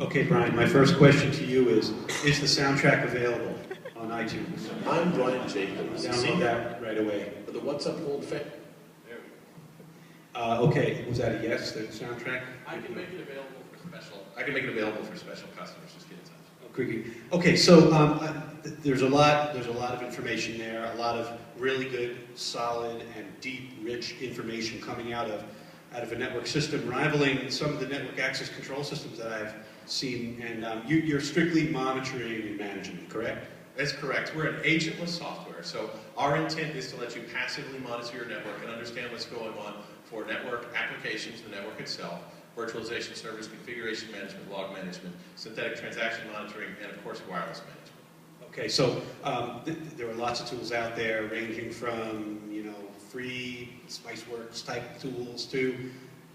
Okay, Brian, my first question to you is the soundtrack available on iTunes? I'm Brian Jacobs. Download that right away. For the WhatsUp Gold fan. There we go. Okay, was that a yes, the soundtrack? I can make it available for special. I can make it available for special customers. Just get in touch. Oh, quickie. Okay, so there's a lot of information there, a lot of really good, solid, and deep, rich information coming out of a network system, rivaling some of the network access control systems that I've seen. And you're strictly monitoring and managing it, correct? That's correct. We're an agentless software, so our intent is to let you passively monitor your network and understand what's going on for network applications, the network itself, virtualization servers, configuration management, log management, synthetic transaction monitoring, and of course wireless management. Okay, so there are lots of tools out there, ranging from free Spiceworks type tools to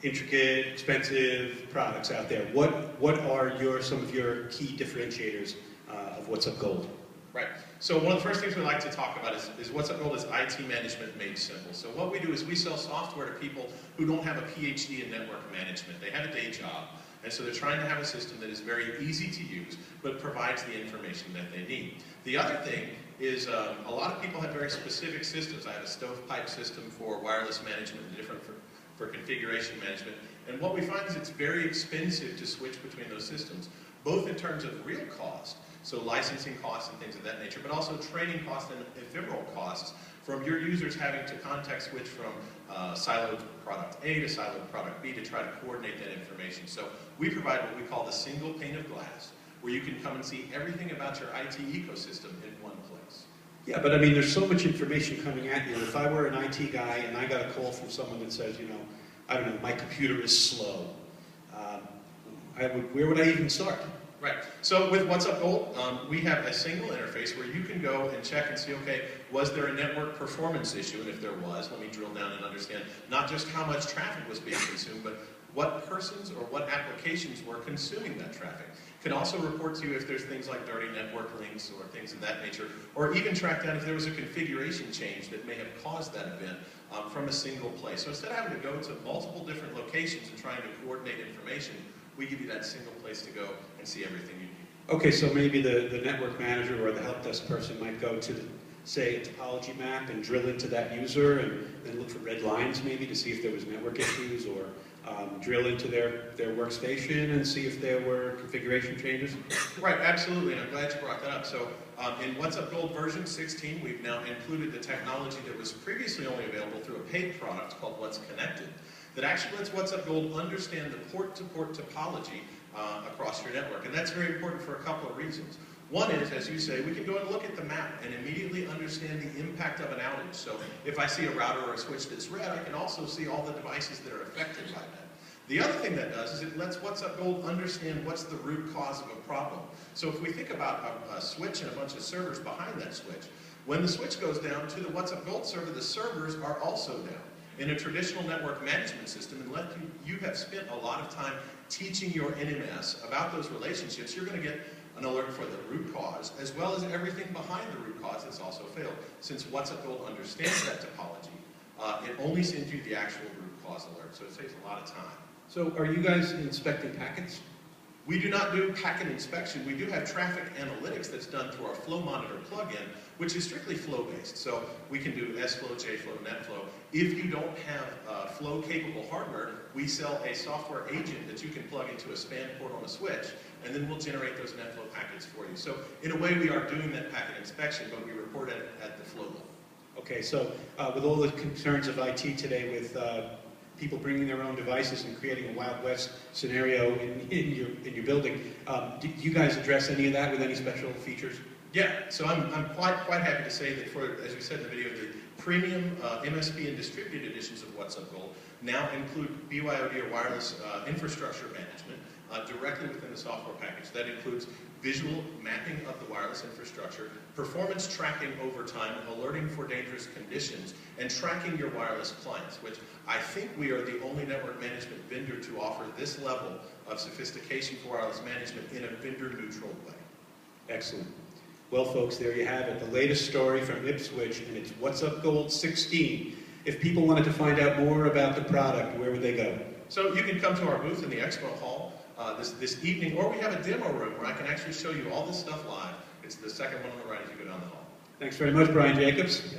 intricate, expensive products out there. What are some of your key differentiators of WhatsUp Gold? Right. So one of the first things we like to talk about is WhatsUp Gold is IT management made simple. So what we do is we sell software to people who don't have a PhD in network management. They have a day job, and so they're trying to have a system that is very easy to use, but provides the information that they need. The other thing is a lot of people have very specific systems. I have a stovepipe system for wireless management and different for configuration management. And what we find is it's very expensive to switch between those systems, both in terms of real cost, so licensing costs and things of that nature, but also training costs and ephemeral costs from your users having to context switch from siloed product A to siloed product B to try to coordinate that information. So we provide what we call the single pane of glass, where you can come and see everything about your IT ecosystem in one place. Yeah, but I mean, there's so much information coming at you. If I were an IT guy and I got a call from someone that says, I don't know, my computer is slow, where would I even start? Right. So with WhatsUp Gold, we have a single interface where you can go and check and see, okay, was there a network performance issue? And if there was, let me drill down and understand not just how much traffic was being consumed, but what persons or what applications were consuming that traffic. Can also report to you if there's things like dirty network links or things of that nature, or even track down if there was a configuration change that may have caused that event from a single place. So instead of having to go to multiple different locations and trying to coordinate information, we give you that single place to go and see everything you need. Okay, so maybe the network manager or the help desk person might go to, say, a topology map and drill into that user and then look for red lines maybe to see if there was network issues, or drill into their workstation and see if there were configuration changes? Right, absolutely, and I'm glad you brought that up. So in WhatsUp Gold version 16, we've now included the technology that was previously only available through a paid product called What's Connected, that actually lets WhatsUp Gold understand the port-to-port topology across your network. And that's very important for a couple of reasons. One is, as you say, we can go and look at the map and immediately understand the impact of an outage. So if I see a router or a switch that's red, I can also see all the devices that are affected by that. The other thing that does is it lets WhatsUp Gold understand what's the root cause of a problem. So if we think about a switch and a bunch of servers behind that switch, when the switch goes down to the WhatsUp Gold server, the servers are also down. In a traditional network management system, unless you have spent a lot of time teaching your NMS about those relationships, you're going to get an alert for the root cause, as well as everything behind the root cause that's also failed. Since WhatsUp Gold understands that topology, it only sends you the actual root cause alert, so it saves a lot of time. So are you guys inspecting packets? We do not do packet inspection. We do have traffic analytics that's done through our Flow Monitor plugin, which is strictly flow-based. So we can do SFlow, JFlow, NetFlow. If you don't have flow-capable hardware, we sell a software agent that you can plug into a span port on a switch, and then we'll generate those NetFlow packets for you. So in a way, we are doing that packet inspection, but we report it at the flow level. Okay, so with all the concerns of IT today with people bringing their own devices and creating a Wild West scenario in your building, do you guys address any of that with any special features? Yeah, so I'm quite happy to say that for, as we said in the video, the premium MSP and distributed editions of WhatsUp Gold now include BYOD or wireless infrastructure management directly within the software package. That includes visual mapping of the wireless infrastructure, performance tracking over time, alerting for dangerous conditions, and tracking your wireless clients, which I think we are the only network management vendor to offer this level of sophistication for wireless management in a vendor-neutral way. Excellent. Well, folks, there you have it, the latest story from Ipswich, and it's WhatsUp Gold 16. If people wanted to find out more about the product, where would they go? So you can come to our booth in the expo hall. this evening, or we have a demo room where I can actually show you all this stuff live. It's the second one on the right as you go down the hall. Thanks very much, Brian Jacobs.